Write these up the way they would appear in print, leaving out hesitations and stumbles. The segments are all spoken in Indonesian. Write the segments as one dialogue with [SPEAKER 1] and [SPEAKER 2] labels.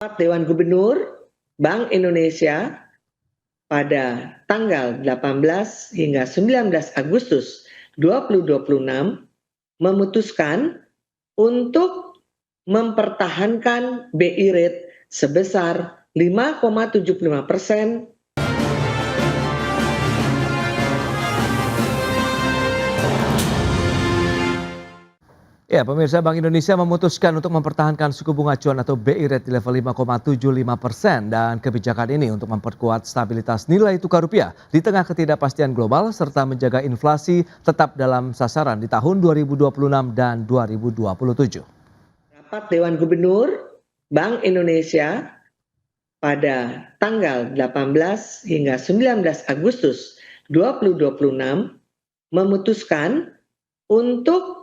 [SPEAKER 1] Dewan Gubernur Bank Indonesia pada tanggal 18 hingga 19 Agustus 2026 memutuskan untuk mempertahankan BI rate sebesar 5,75%.
[SPEAKER 2] Ya, pemirsa, Bank Indonesia memutuskan untuk mempertahankan suku bunga acuan atau BI rate di level 5,75% dan kebijakan ini untuk memperkuat stabilitas nilai tukar rupiah di tengah ketidakpastian global serta menjaga inflasi tetap dalam sasaran di tahun 2026 dan 2027.
[SPEAKER 1] Rapat Dewan Gubernur Bank Indonesia pada tanggal 18 hingga 19 Agustus 2026 memutuskan untuk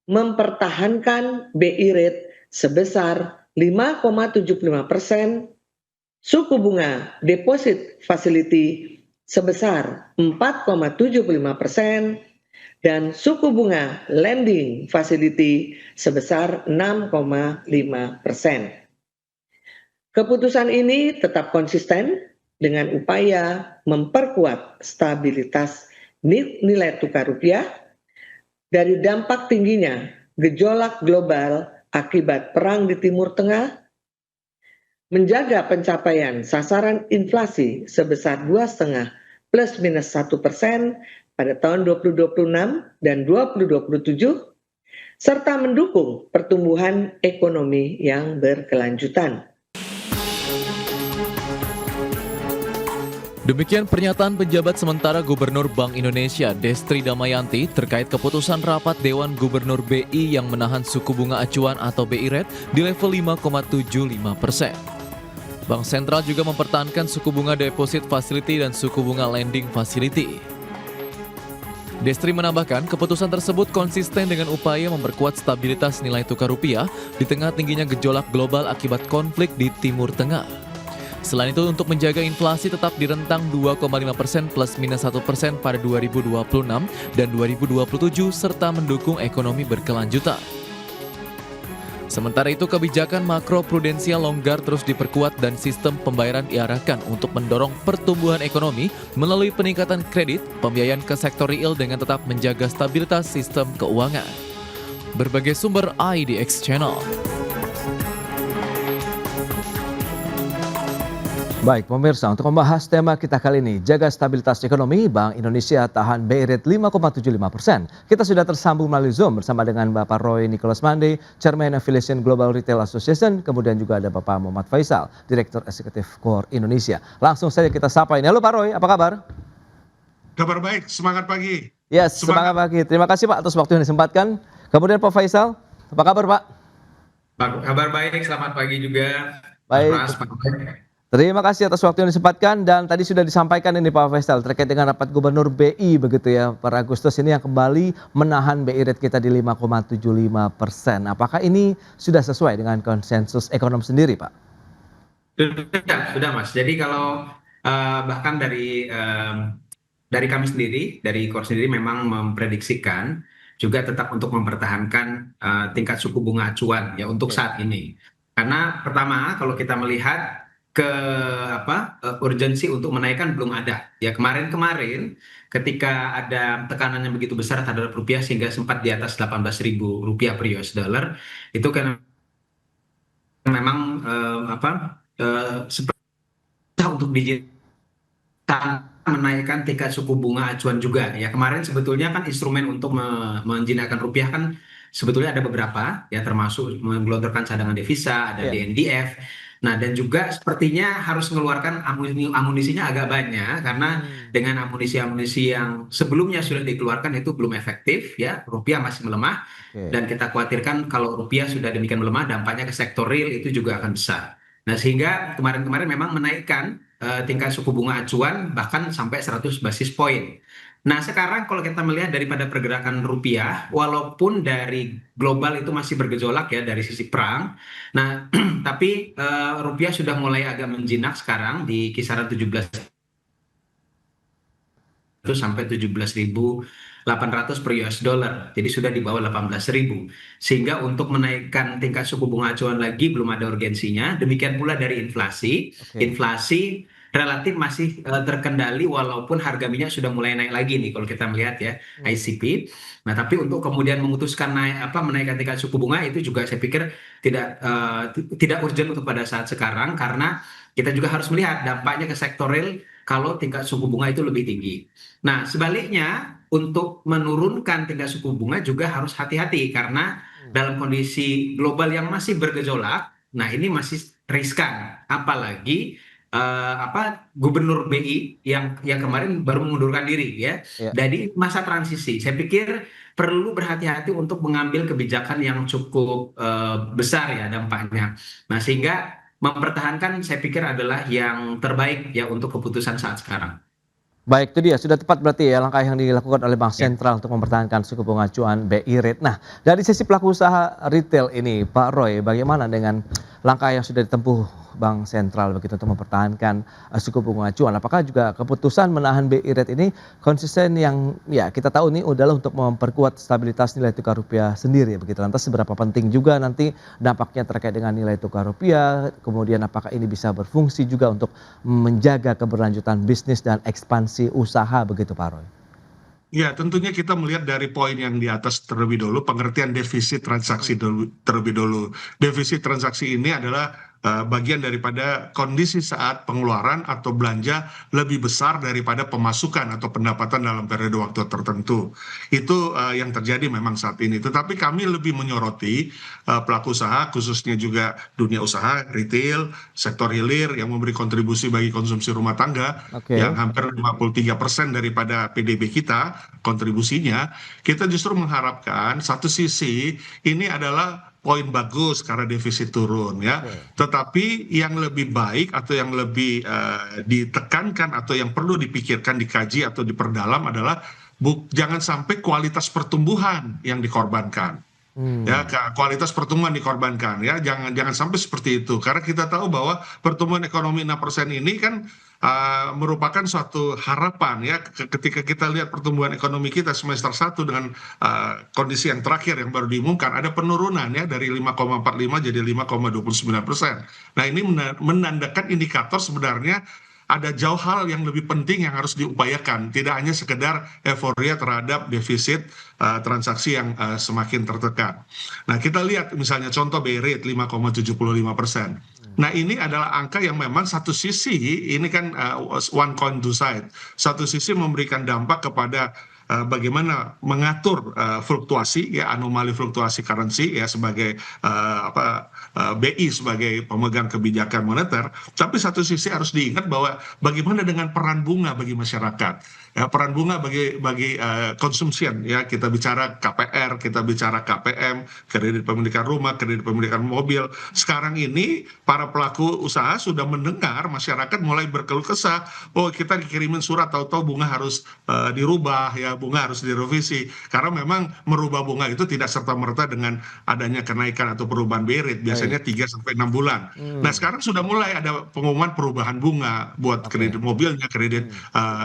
[SPEAKER 1] mempertahankan BI rate sebesar 5,75%, suku bunga deposit facility sebesar 4,75%, dan suku bunga lending facility sebesar 6,5%. Keputusan ini tetap konsisten dengan upaya memperkuat stabilitas nilai tukar rupiah dari dampak tingginya gejolak global akibat perang di Timur Tengah, menjaga pencapaian sasaran inflasi sebesar 2,5 plus minus 1% pada tahun 2026 dan 2027, serta mendukung pertumbuhan ekonomi yang berkelanjutan.
[SPEAKER 3] Demikian pernyataan penjabat sementara Gubernur Bank Indonesia Destri Damayanti terkait keputusan rapat Dewan Gubernur BI yang menahan suku bunga acuan atau BI rate di level 5,75%. Bank Sentral juga mempertahankan suku bunga deposit facility dan suku bunga lending facility. Destri menambahkan keputusan tersebut konsisten dengan upaya memperkuat stabilitas nilai tukar rupiah di tengah tingginya gejolak global akibat konflik di Timur Tengah. Selain itu, untuk menjaga inflasi tetap di rentang 2,5% plus minus 1% pada 2026 dan 2027 serta mendukung ekonomi berkelanjutan. Sementara itu, kebijakan makro prudensial longgar terus diperkuat dan sistem pembayaran diarahkan untuk mendorong pertumbuhan ekonomi melalui peningkatan kredit, pembiayaan ke sektor real dengan tetap menjaga stabilitas sistem keuangan. Berbagai sumber IDX Channel.
[SPEAKER 2] Baik pemirsa, untuk membahas tema kita kali ini, jaga stabilitas ekonomi, Bank Indonesia tahan BI rate 5,75%. Kita sudah tersambung melalui Zoom bersama dengan Bapak Roy Nicholas Mande, Chairman Affiliation Global Retail Association, kemudian juga ada Bapak Muhammad Faisal, Direktur Eksekutif Core Indonesia. Langsung saja kita sapa ini. Halo Pak Roy, apa kabar?
[SPEAKER 4] Kabar baik, semangat pagi.
[SPEAKER 2] Yes, semangat pagi. Terima kasih Pak atas waktu yang disempatkan. Kemudian Pak Faisal, apa kabar Pak?
[SPEAKER 5] Kabar baik, selamat pagi juga.
[SPEAKER 2] Baik. Terima kasih atas waktu yang disempatkan dan tadi sudah disampaikan ini Pak Faisal terkait dengan rapat Gubernur BI begitu ya per Agustus ini yang kembali menahan BI rate kita di 5,75%. Apakah ini sudah sesuai dengan konsensus ekonom sendiri Pak?
[SPEAKER 5] Sudah Mas. Jadi kalau bahkan dari kami sendiri, dari Core sendiri memang memprediksikan juga tetap untuk mempertahankan tingkat suku bunga acuan ya untuk saat ini. Karena pertama kalau kita melihat urgensi untuk menaikkan belum ada ya kemarin ketika ada tekanan yang begitu besar terhadap rupiah sehingga sempat di atas 18.000 rupiah per US dollar itu kan memang untuk menaikkan tingkat suku bunga acuan juga ya kemarin sebetulnya kan instrumen untuk menjinakkan rupiah kan sebetulnya ada beberapa ya termasuk menggelontorkan cadangan devisa ada DNDF. Nah dan juga sepertinya harus mengeluarkan amunisinya agak banyak karena dengan amunisi yang sebelumnya sudah dikeluarkan itu belum efektif ya rupiah masih melemah dan kita khawatirkan kalau rupiah sudah demikian melemah dampaknya ke sektor real itu juga akan besar. Nah sehingga kemarin memang menaikkan tingkat suku bunga acuan bahkan sampai 100 basis poin. Nah sekarang kalau kita melihat daripada pergerakan rupiah, walaupun dari global itu masih bergejolak ya dari sisi perang, nah tapi rupiah sudah mulai agak menjinak sekarang di kisaran 17 sampai 17.800 800 per US dollar. Jadi sudah di bawah 18.000. Sehingga untuk menaikkan tingkat suku bunga acuan lagi belum ada urgensinya. Demikian pula dari inflasi.
[SPEAKER 2] Oke.
[SPEAKER 5] Inflasi relatif masih terkendali walaupun harga minyak sudah mulai naik lagi nih kalau kita melihat ya ICP. Nah, tapi untuk kemudian memutuskan menaikkan tingkat suku bunga itu juga saya pikir tidak urgent untuk pada saat sekarang, karena kita juga harus melihat dampaknya ke sektor real kalau tingkat suku bunga itu lebih tinggi. Nah, sebaliknya untuk menurunkan tingkat suku bunga juga harus hati-hati karena dalam kondisi global yang masih bergejolak, nah ini masih riskan, apalagi Gubernur BI yang kemarin baru mengundurkan diri ya.
[SPEAKER 2] Ya.
[SPEAKER 5] Jadi masa transisi, saya pikir perlu berhati-hati untuk mengambil kebijakan yang cukup besar ya dampaknya. Nah, sehingga mempertahankan saya pikir adalah yang terbaik ya untuk keputusan saat sekarang.
[SPEAKER 2] Baik, itu dia. Sudah tepat berarti ya langkah yang dilakukan oleh Bank
[SPEAKER 5] Ya.
[SPEAKER 2] Sentral untuk mempertahankan suku bunga acuan BI rate. Nah, dari sisi pelaku usaha retail ini, Pak Roy, bagaimana dengan langkah yang sudah ditempuh Bank Sentral begitu untuk mempertahankan suku bunga acuan? Apakah juga keputusan menahan BI rate ini konsisten yang ya kita tahu ini adalah untuk memperkuat stabilitas nilai tukar rupiah sendiri begitu. Lantas seberapa penting juga nanti dampaknya terkait dengan nilai tukar rupiah, kemudian apakah ini bisa berfungsi juga untuk menjaga keberlanjutan bisnis dan ekspansi usaha begitu Pak Roy?
[SPEAKER 4] Ya, tentunya kita melihat dari poin yang di atas terlebih dulu, pengertian defisit transaksi terlebih dulu. Defisit transaksi ini adalah bagian daripada kondisi saat pengeluaran atau belanja lebih besar daripada pemasukan atau pendapatan dalam periode waktu tertentu. Itu yang terjadi memang saat ini. Tetapi kami lebih menyoroti pelaku usaha, khususnya juga dunia usaha, retail, sektor hilir yang memberi kontribusi bagi konsumsi rumah tangga,
[SPEAKER 2] Oke.
[SPEAKER 4] yang hampir 53% daripada PDB kita, kontribusinya. Kita justru mengharapkan satu sisi ini adalah poin bagus karena defisit turun ya. Tetapi yang lebih baik atau yang lebih ditekankan atau yang perlu dipikirkan, dikaji atau diperdalam adalah jangan sampai kualitas pertumbuhan yang dikorbankan. Ya, kualitas pertumbuhan dikorbankan ya, jangan sampai seperti itu, karena kita tahu bahwa pertumbuhan ekonomi 6% ini kan merupakan suatu harapan ya, ketika kita lihat pertumbuhan ekonomi kita semester 1 dengan kondisi yang terakhir yang baru diumumkan ada penurunan ya dari 5,45 jadi 5,29%. Nah, ini menandakan indikator sebenarnya ada jauh hal yang lebih penting yang harus diupayakan, tidak hanya sekedar euforia terhadap defisit transaksi yang semakin tertekan. Nah, kita lihat misalnya contoh BI rate 5,75%. Nah, ini adalah angka yang memang satu sisi ini kan one coin two side. Satu sisi memberikan dampak kepada bagaimana mengatur fluktuasi ya, anomali fluktuasi currency ya sebagai BI sebagai pemegang kebijakan moneter. Tapi satu sisi harus diingat bahwa bagaimana dengan peran bunga bagi masyarakat ya, peran bunga bagi consumption ya, kita bicara KPR, kita bicara KPM, kredit pemilikan rumah, kredit pemilikan mobil. Sekarang ini para pelaku usaha sudah mendengar masyarakat mulai berkeluh kesah, oh kita dikirimin surat tahu-tahu bunga harus dirubah ya, bunga harus direvisi, karena memang merubah bunga itu tidak serta-merta dengan adanya kenaikan atau perubahan BI rate, biasanya 3-6 bulan. Nah, sekarang sudah mulai ada pengumuman perubahan bunga buat kredit mobilnya, kredit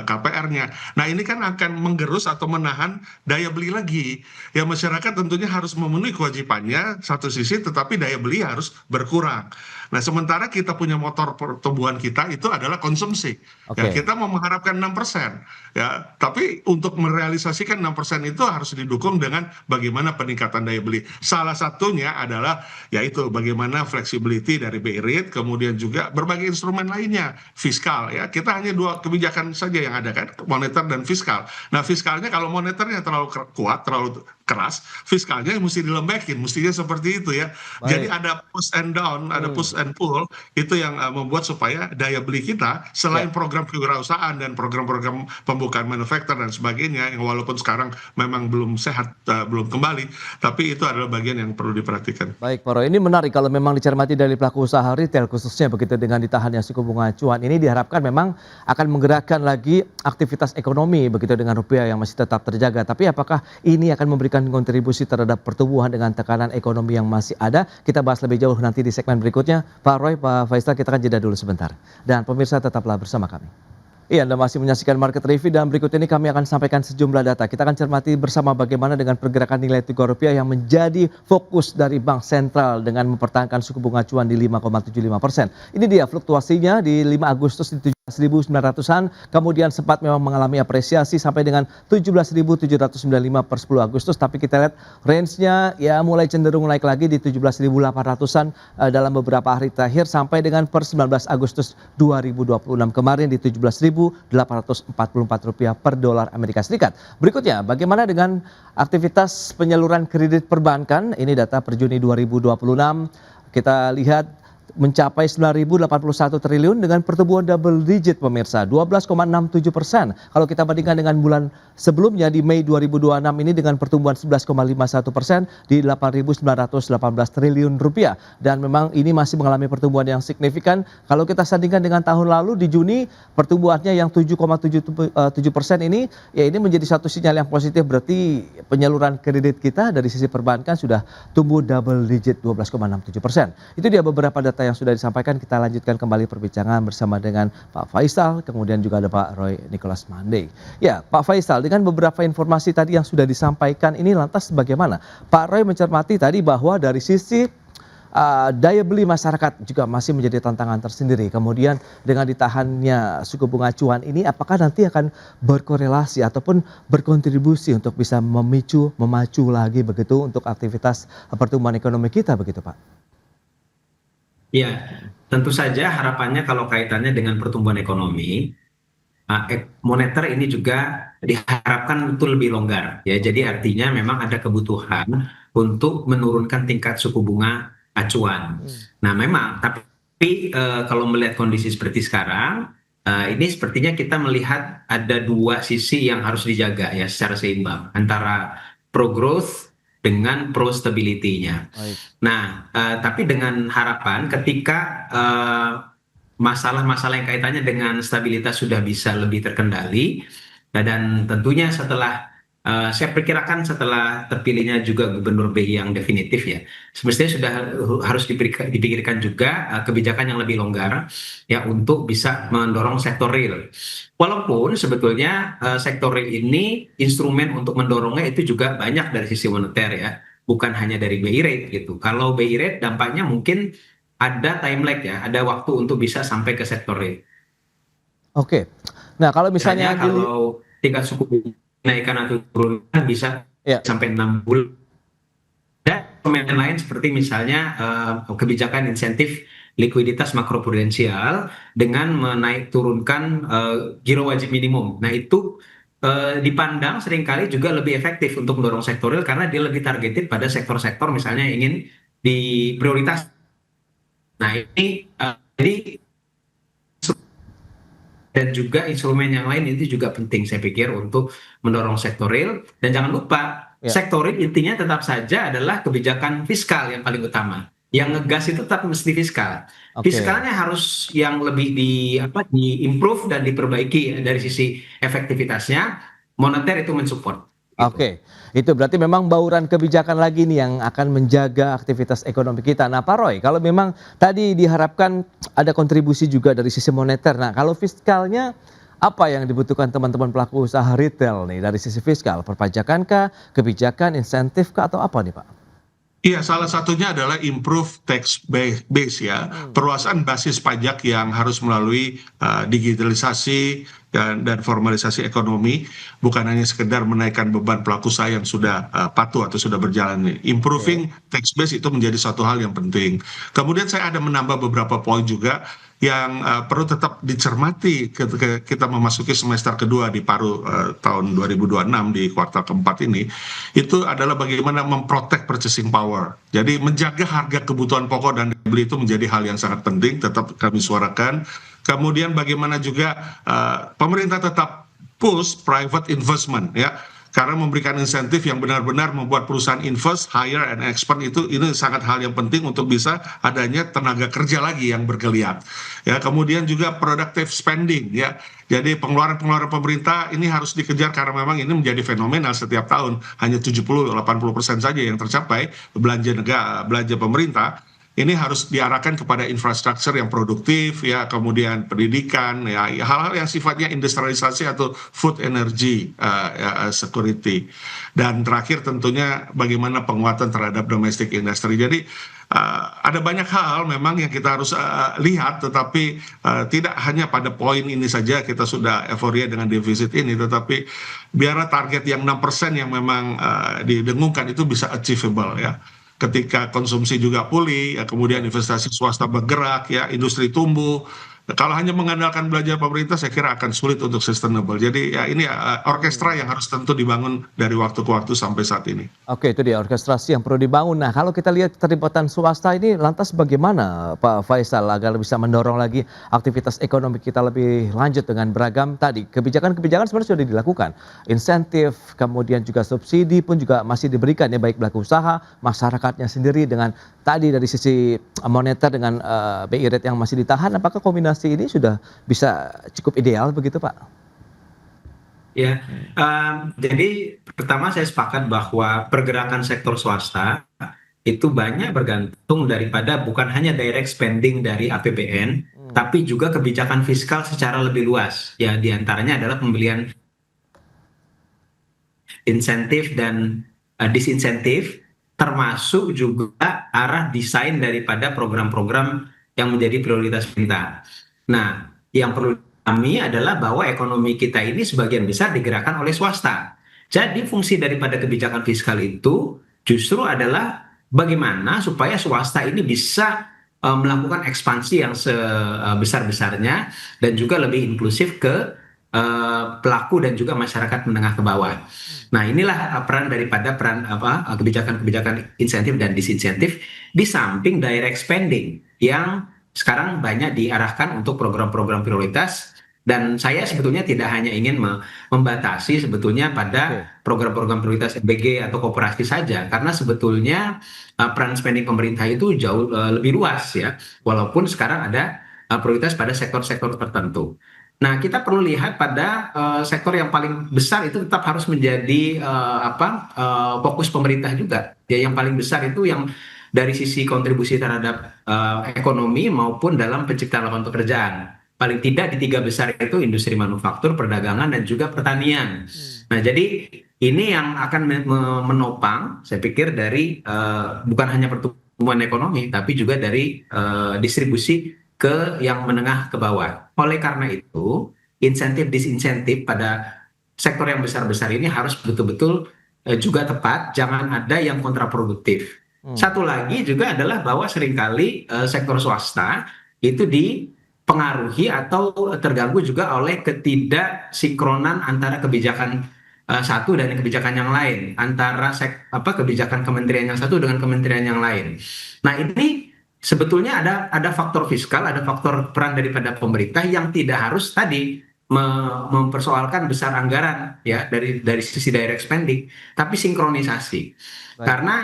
[SPEAKER 4] KPR-nya. Nah, ini kan akan menggerus atau menahan daya beli lagi. Ya, masyarakat tentunya harus memenuhi kewajibannya satu sisi, tetapi daya beli harus berkurang. Nah, sementara kita punya motor pertumbuhan kita itu adalah konsumsi. Ya, kita mau mengharapkan 6%. Ya, tapi untuk merealisasikan 6% itu harus didukung dengan bagaimana peningkatan daya beli. Salah satunya adalah yaitu bagaimana flexibility dari BI rate, kemudian juga berbagai instrumen lainnya, fiskal ya. Kita hanya dua kebijakan saja yang ada kan, moneter dan fiskal. Nah, fiskalnya kalau moneternya terlalu kuat, terlalu keras, fiskalnya mesti dilembekin, mestinya seperti itu ya.
[SPEAKER 2] Baik.
[SPEAKER 4] Jadi ada push and down, ada push and pull, itu yang membuat supaya daya beli kita selain program kewirausahaan dan program-program pembukaan manufaktur dan sebagainya yang walaupun sekarang memang belum sehat, belum kembali, tapi itu adalah bagian yang perlu diperhatikan.
[SPEAKER 2] Baik Pak Roy, ini menarik kalau memang dicermati dari pelaku usaha retail khususnya begitu dengan ditahannya suku bunga acuan ini diharapkan memang akan menggerakkan lagi aktivitas ekonomi begitu dengan rupiah yang masih tetap terjaga. Tapi apakah ini akan memberikan kontribusi terhadap pertumbuhan dengan tekanan ekonomi yang masih ada? Kita bahas lebih jauh nanti di segmen berikutnya. Pak Roy, Pak Faisal, kita akan jeda dulu sebentar. Dan pemirsa tetaplah bersama kami. Iya, Anda masih menyaksikan Market Review dan berikut ini kami akan sampaikan sejumlah data. Kita akan cermati bersama bagaimana dengan pergerakan nilai tukar rupiah yang menjadi fokus dari Bank Sentral dengan mempertahankan suku bunga acuan di 5,75%. Ini dia fluktuasinya di 5 Agustus di 17.900-an, kemudian sempat memang mengalami apresiasi sampai dengan 17.795 per 10 Agustus, tapi kita lihat range-nya ya mulai cenderung naik lagi di 17.800-an dalam beberapa hari terakhir sampai dengan per 19 Agustus 2026 kemarin di 17.844 rupiah per dolar Amerika Serikat. Berikutnya, bagaimana dengan aktivitas penyaluran kredit perbankan? Ini data per Juni 2026. Kita lihat mencapai 9.081 triliun dengan pertumbuhan double digit pemirsa, 12,67%. Kalau kita bandingkan dengan bulan sebelumnya di Mei 2026 ini dengan pertumbuhan 11,51% di 8.918 triliun rupiah. Dan memang ini masih mengalami pertumbuhan yang signifikan. Kalau kita sandingkan dengan tahun lalu di Juni pertumbuhannya yang 7,77% ini, ya ini menjadi satu sinyal yang positif, berarti penyaluran kredit kita dari sisi perbankan sudah tumbuh double digit 12,67%. Itu dia beberapa data yang sudah disampaikan. Kita lanjutkan kembali perbincangan bersama dengan Pak Faisal, kemudian juga ada Pak Roy Nicholas Mandey. Ya, Pak Faisal, dengan beberapa informasi tadi yang sudah disampaikan ini lantas bagaimana? Pak Roy mencermati tadi bahwa dari sisi daya beli masyarakat juga masih menjadi tantangan tersendiri. Kemudian dengan ditahannya suku bunga acuan ini, apakah nanti akan berkorelasi ataupun berkontribusi untuk bisa memacu lagi begitu untuk aktivitas pertumbuhan ekonomi kita begitu, Pak?
[SPEAKER 5] Ya, tentu saja harapannya kalau kaitannya dengan pertumbuhan ekonomi, moneter ini juga diharapkan itu lebih longgar. Ya, jadi artinya memang ada kebutuhan untuk menurunkan tingkat suku bunga acuan. Nah, memang, tapi kalau melihat kondisi seperti sekarang, ini sepertinya kita melihat ada dua sisi yang harus dijaga ya secara seimbang antara pro growth dengan pro stability-nya. Nah, tapi dengan harapan ketika masalah-masalah yang kaitannya dengan stabilitas sudah bisa lebih terkendali, dan tentunya setelah saya perkirakan setelah terpilihnya juga Gubernur BI yang definitif ya, semestinya sudah harus dipikirkan juga kebijakan yang lebih longgar ya untuk bisa mendorong sektor real. Walaupun sebetulnya sektor real ini instrumen untuk mendorongnya itu juga banyak dari sisi moneter ya, bukan hanya dari BI rate gitu. Kalau BI rate dampaknya mungkin ada time lag ya, ada waktu untuk bisa sampai ke sektor real.
[SPEAKER 2] Oke. Nah, kalau misalnya
[SPEAKER 5] kalau tingkat suku bunga naikkan atau turunkan bisa sampai 6 bulan. Dan pemain lain seperti misalnya kebijakan insentif likuiditas makroprudensial dengan turunkan giro wajib minimum. Nah itu dipandang seringkali juga lebih efektif untuk mendorong sektor real karena dia lebih targeted pada sektor-sektor misalnya yang ingin diprioritas. Nah ini jadi dan juga instrumen yang lain itu juga penting saya pikir untuk mendorong sektor real. Dan jangan lupa sektor real intinya tetap saja adalah kebijakan fiskal yang paling utama. Yang ngegas itu tetap mesti fiskal. Fiskalnya harus yang lebih di-improve dan diperbaiki dari sisi efektivitasnya. Moneter itu mensupport. Gitu.
[SPEAKER 2] Oke, itu berarti memang bauran kebijakan lagi nih yang akan menjaga aktivitas ekonomi kita. Nah Pak Roy, kalau memang tadi diharapkan ada kontribusi juga dari sisi moneter. Nah kalau fiskalnya apa yang dibutuhkan teman-teman pelaku usaha retail nih dari sisi fiskal? Perpajakankah, kebijakan, insentifkah atau apa nih Pak?
[SPEAKER 4] Iya, salah satunya adalah improve tax base ya, perluasan basis pajak yang harus melalui digitalisasi dan formalisasi ekonomi, bukan hanya sekedar menaikkan beban pelaku usaha yang sudah patuh atau sudah berjalan. Improving tax base itu menjadi satu hal yang penting. Kemudian saya ada menambah beberapa poin juga yang perlu tetap dicermati ketika kita memasuki semester kedua di paruh tahun 2026 di kuartal keempat ini, itu adalah bagaimana memprotek purchasing power. Jadi menjaga harga kebutuhan pokok dan beli itu menjadi hal yang sangat penting, tetap kami suarakan. Kemudian bagaimana juga pemerintah tetap push private investment ya, karena memberikan insentif yang benar-benar membuat perusahaan invest, hire and expand ini sangat hal yang penting untuk bisa adanya tenaga kerja lagi yang bergeliat. Ya, kemudian juga productive spending ya. Jadi pengeluaran pemerintah ini harus dikejar karena memang ini menjadi fenomenal setiap tahun, hanya 70-80% saja yang tercapai belanja pemerintah. ini harus diarahkan kepada infrastruktur yang produktif, ya, kemudian pendidikan, ya, hal-hal yang sifatnya industrialisasi atau food energy security. Dan terakhir tentunya bagaimana penguatan terhadap domestic industry. Jadi ada banyak hal memang yang kita harus lihat, tetapi tidak hanya pada poin ini saja kita sudah euforia dengan defisit ini, tetapi biarlah target yang 6% yang memang didengungkan itu bisa achievable, ya. Ketika konsumsi juga pulih, ya, kemudian investasi swasta bergerak, ya, industri tumbuh. Kalau hanya mengandalkan belanja pemerintah, saya kira akan sulit untuk sustainable. Jadi ya ini orkestra yang harus tentu dibangun dari waktu ke waktu sampai saat ini.
[SPEAKER 2] Oke, itu dia orkestrasi yang perlu dibangun. Nah, kalau kita lihat keterlibatan swasta ini, lantas bagaimana Pak Faisal agar bisa mendorong lagi aktivitas ekonomi kita lebih lanjut dengan beragam tadi kebijakan-kebijakan sebenarnya sudah dilakukan, insentif, kemudian juga subsidi pun juga masih diberikan ya, baik pelaku usaha, masyarakatnya sendiri dengan tadi dari sisi moneter dengan BI rate yang masih ditahan. Apakah kombinasi ini sudah bisa cukup ideal begitu Pak?
[SPEAKER 5] Ya, jadi pertama saya sepakat bahwa pergerakan sektor swasta itu banyak bergantung daripada bukan hanya direct spending dari APBN, tapi juga kebijakan fiskal secara lebih luas. Ya, diantaranya adalah pembelian insentif dan disinsentif, termasuk juga arah desain daripada program-program yang menjadi prioritas pemerintah. Nah, yang perlu dipahami adalah bahwa ekonomi kita ini sebagian besar digerakkan oleh swasta. Jadi fungsi daripada kebijakan fiskal itu justru adalah bagaimana supaya swasta ini bisa melakukan ekspansi yang sebesar-besarnya dan juga lebih inklusif ke pelaku dan juga masyarakat menengah ke bawah. Nah, inilah peran daripada kebijakan-kebijakan insentif dan disinsentif di samping direct spending yang sekarang banyak diarahkan untuk program-program prioritas, dan saya sebetulnya tidak hanya ingin membatasi sebetulnya pada program-program prioritas MBG atau koperasi saja, karena sebetulnya peran spending pemerintah itu jauh lebih luas ya, walaupun sekarang ada prioritas pada sektor-sektor tertentu. Nah, kita perlu lihat pada sektor yang paling besar itu tetap harus menjadi fokus pemerintah juga. Ya, yang paling besar itu yang dari sisi kontribusi terhadap ekonomi maupun dalam penciptaan lapangan pekerjaan. Paling tidak di 3 besar itu industri manufaktur, perdagangan, dan juga pertanian. Nah, jadi ini yang akan menopang, saya pikir, dari bukan hanya pertumbuhan ekonomi, tapi juga dari distribusi ke yang menengah ke bawah. Oleh karena itu, insentif disinsentif pada sektor yang besar-besar ini harus betul-betul juga tepat, jangan ada yang kontraproduktif. Satu lagi juga adalah bahwa seringkali sektor swasta itu dipengaruhi atau terganggu juga oleh ketidaksinkronan antara kebijakan satu dan kebijakan yang lain, antara kebijakan kementerian yang satu dengan kementerian yang lain. Nah, ini sebetulnya ada faktor fiskal, ada faktor peran daripada pemerintah yang tidak harus tadi mempersoalkan besar anggaran ya dari sisi direct spending, tapi sinkronisasi. Baik. Karena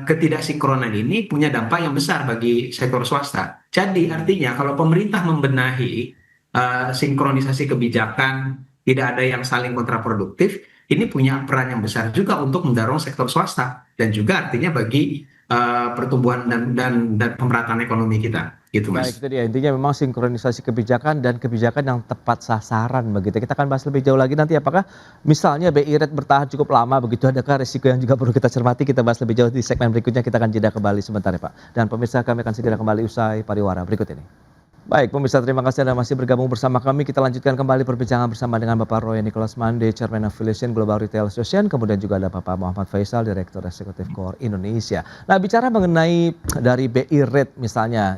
[SPEAKER 5] ketidaksinkronan ini punya dampak yang besar bagi sektor swasta. Jadi artinya kalau pemerintah membenahi sinkronisasi kebijakan, tidak ada yang saling kontraproduktif, ini punya peran yang besar juga untuk mendorong sektor swasta dan juga artinya bagi pertumbuhan dan pemerataan ekonomi kita. Gitu, Mas.
[SPEAKER 2] Baik, itu dia intinya memang sinkronisasi kebijakan dan kebijakan yang tepat sasaran begitu. Kita akan bahas lebih jauh lagi nanti apakah misalnya BI rate bertahan cukup lama begitu, adakah risiko yang juga perlu kita cermati. Kita bahas lebih jauh di segmen berikutnya. Kita akan jeda kembali sebentar ya Pak. Dan pemirsa, kami akan segera kembali usai pariwara berikut ini. Baik pemirsa, terima kasih Anda masih bergabung bersama kami. Kita lanjutkan kembali perbincangan bersama dengan Bapak Roy Nicholas Mande, Chairman Affiliation Global Retail Association. Kemudian juga ada Bapak Muhammad Faisal, Direktur Eksekutif Core Indonesia. Nah, bicara mengenai dari BI rate misalnya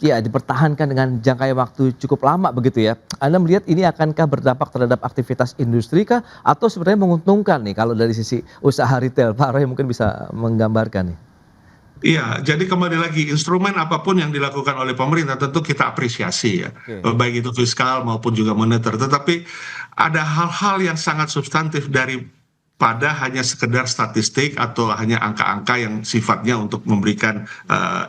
[SPEAKER 2] dipertahankan dengan jangka waktu cukup lama begitu ya. Anda melihat ini akankah berdampak terhadap aktivitas industri kah atau sebenarnya menguntungkan nih kalau dari sisi usaha retail? Pak Roy mungkin bisa menggambarkan nih.
[SPEAKER 4] Iya, jadi kembali lagi instrumen apapun yang dilakukan oleh pemerintah tentu kita apresiasi ya, baik itu fiskal maupun juga moneter. Tetapi ada hal-hal yang sangat substantif daripada hanya sekedar statistik atau hanya angka-angka yang sifatnya untuk memberikan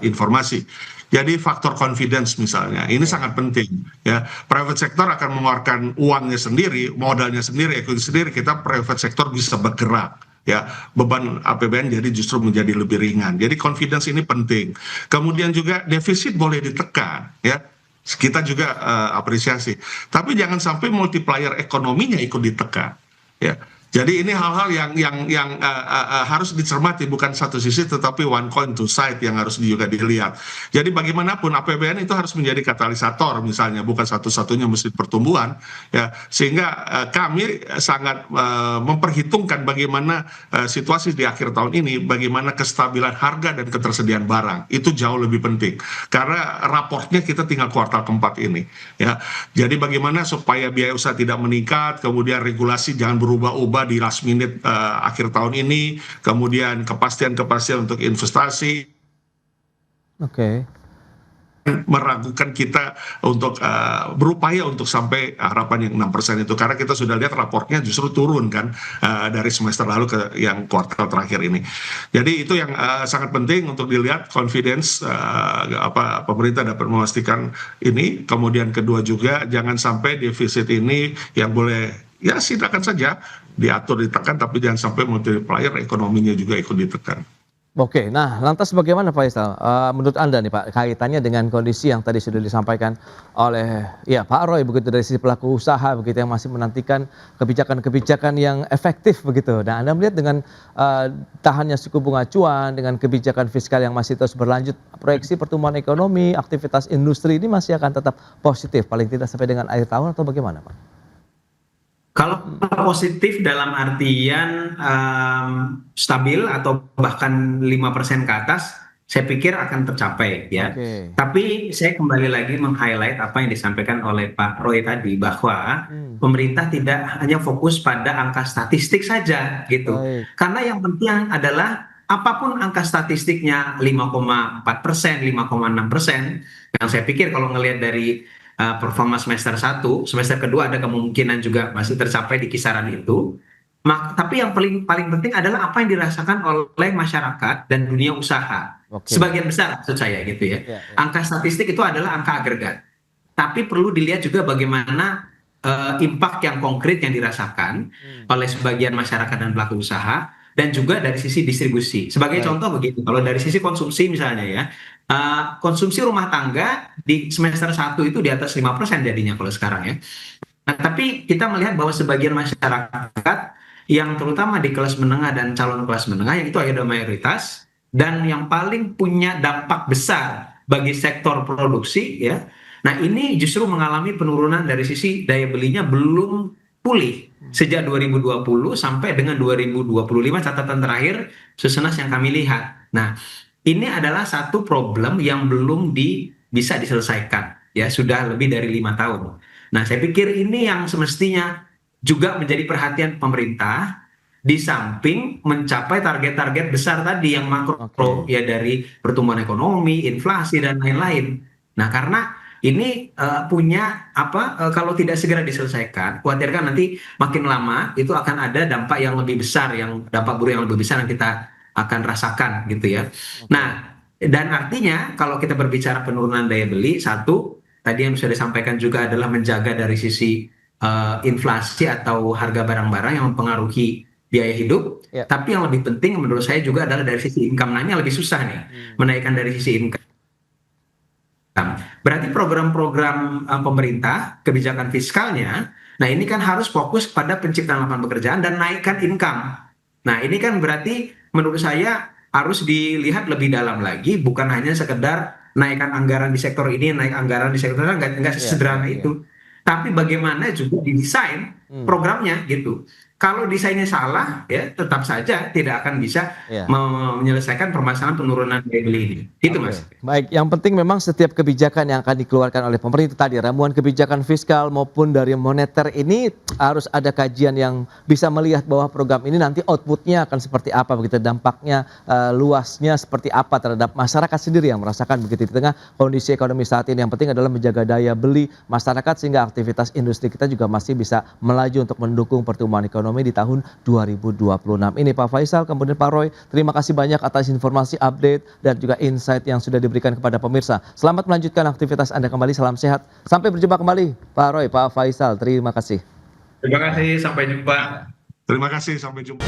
[SPEAKER 4] informasi. Jadi faktor confidence misalnya, ini sangat penting ya. Private sector akan mengeluarkan uangnya sendiri, modalnya sendiri, equity sendiri. Kita private sector bisa bergerak ya beban APBN jadi justru menjadi lebih ringan. Jadi confidence ini penting. Kemudian juga defisit boleh ditekan, ya. Kita juga apresiasi. Tapi jangan sampai multiplier ekonominya ikut ditekan, ya. Jadi ini hal-hal yang harus dicermati, bukan satu sisi tetapi one coin two side yang harus juga dilihat. Jadi bagaimanapun APBN itu harus menjadi katalisator misalnya, bukan satu-satunya mesti pertumbuhan, ya. Sehingga kami sangat memperhitungkan bagaimana situasi di akhir tahun ini, bagaimana kestabilan harga dan ketersediaan barang itu jauh lebih penting karena raportnya kita tinggal kuartal keempat ini, ya. Jadi bagaimana supaya biaya usaha tidak meningkat, kemudian regulasi jangan berubah-ubah di last minute akhir tahun ini, kemudian kepastian untuk investasi.
[SPEAKER 2] Oke.
[SPEAKER 4] Meragukan kita untuk berupaya untuk sampai harapan yang 6% itu, karena kita sudah lihat raportnya justru turun kan dari semester lalu ke yang kuartal terakhir ini. Jadi itu yang sangat penting untuk dilihat, confidence pemerintah dapat memastikan ini. Kemudian kedua juga jangan sampai defisit ini yang boleh ya silakan saja diatur ditekan, tapi jangan sampai multiplier ekonominya juga ikut ditekan.
[SPEAKER 2] Oke, nah lantas bagaimana Pak Faisal? Menurut Anda nih Pak, kaitannya dengan kondisi yang tadi sudah disampaikan oleh ya Pak Roy begitu, dari sisi pelaku usaha begitu yang masih menantikan kebijakan-kebijakan yang efektif begitu. Nah Anda melihat dengan tahannya suku bunga acuan, dengan kebijakan fiskal yang masih terus berlanjut, proyeksi pertumbuhan ekonomi, aktivitas industri ini masih akan tetap positif paling tidak sampai dengan akhir tahun atau bagaimana Pak?
[SPEAKER 5] Kalau positif dalam artian stabil atau bahkan 5% ke atas, saya pikir akan tercapai ya.
[SPEAKER 2] Oke.
[SPEAKER 5] Tapi saya kembali lagi meng-highlight apa yang disampaikan oleh Pak Roy tadi, bahwa pemerintah tidak hanya fokus pada angka statistik saja gitu.
[SPEAKER 2] Baik.
[SPEAKER 5] Karena yang penting adalah apapun angka statistiknya 5,4%, 5,6%, yang saya pikir kalau ngelihat dari performa semester 1, semester kedua ada kemungkinan juga masih tercapai di kisaran itu. Tapi yang paling penting adalah apa yang dirasakan oleh masyarakat dan dunia usaha.
[SPEAKER 2] Oke.
[SPEAKER 5] Sebagian besar maksud saya gitu ya.
[SPEAKER 2] Ya.
[SPEAKER 5] Angka statistik itu adalah angka agregat. Tapi perlu dilihat juga bagaimana impact yang konkret yang dirasakan oleh sebagian masyarakat dan pelaku usaha, dan juga dari sisi distribusi. Sebagai
[SPEAKER 2] Baik.
[SPEAKER 5] contoh begini, kalau dari sisi konsumsi misalnya ya, konsumsi rumah tangga di semester 1 itu di atas 5% jadinya kalau sekarang ya. Nah, tapi kita melihat bahwa sebagian masyarakat yang terutama di kelas menengah dan calon kelas menengah, yang itu ada mayoritas dan yang paling punya dampak besar bagi sektor produksi ya. Nah, ini justru mengalami penurunan dari sisi daya belinya belum pulih sejak 2020 sampai dengan 2025 catatan terakhir Susenas yang kami lihat. Nah, ini adalah satu problem yang belum bisa diselesaikan ya, sudah lebih dari 5 tahun. Nah, saya pikir ini yang semestinya juga menjadi perhatian pemerintah, di samping mencapai target-target besar tadi yang makro ya, dari pertumbuhan ekonomi, inflasi dan lain-lain. Nah, karena ini punya kalau tidak segera diselesaikan, khawatirkan nanti makin lama itu akan ada dampak yang lebih besar, dampak buruk yang lebih besar yang kita akan rasakan gitu ya. Nah, dan artinya kalau kita berbicara penurunan daya beli, satu tadi yang sudah disampaikan juga adalah menjaga dari sisi inflasi atau harga barang-barang yang mempengaruhi biaya hidup.
[SPEAKER 2] Ya.
[SPEAKER 5] Tapi yang lebih penting menurut saya juga adalah dari sisi income. Nanya lebih susah nih menaikkan dari sisi income. Berarti program-program pemerintah, kebijakan fiskalnya, nah ini kan harus fokus pada penciptaan lapangan pekerjaan dan naikkan income. Nah ini kan berarti menurut saya harus dilihat lebih dalam lagi, bukan hanya sekedar naikkan anggaran di sektor ini, naik anggaran di sektor lain, nggak sesederhana itu. Tapi bagaimana juga didesain programnya gitu. Kalau desainnya salah, ya tetap saja tidak akan bisa menyelesaikan permasalahan penurunan daya beli ini. Itu Mas.
[SPEAKER 2] Baik, yang penting memang setiap kebijakan yang akan dikeluarkan oleh pemerintah tadi, ramuan kebijakan fiskal maupun dari moneter ini harus ada kajian yang bisa melihat bahwa program ini nanti outputnya akan seperti apa, begitu dampaknya luasnya seperti apa terhadap masyarakat sendiri yang merasakan begitu di tengah kondisi ekonomi saat ini. Yang penting adalah menjaga daya beli masyarakat sehingga aktivitas industri kita juga masih bisa melaju untuk mendukung pertumbuhan ekonomi di tahun 2026. Ini Pak Faisal, kemudian Pak Roy, terima kasih banyak atas informasi, update, dan juga insight yang sudah diberikan kepada pemirsa. Selamat melanjutkan aktivitas Anda kembali, salam sehat. Sampai berjumpa kembali, Pak Roy, Pak Faisal, terima kasih.
[SPEAKER 5] Terima kasih, sampai jumpa.
[SPEAKER 4] Terima kasih, sampai jumpa.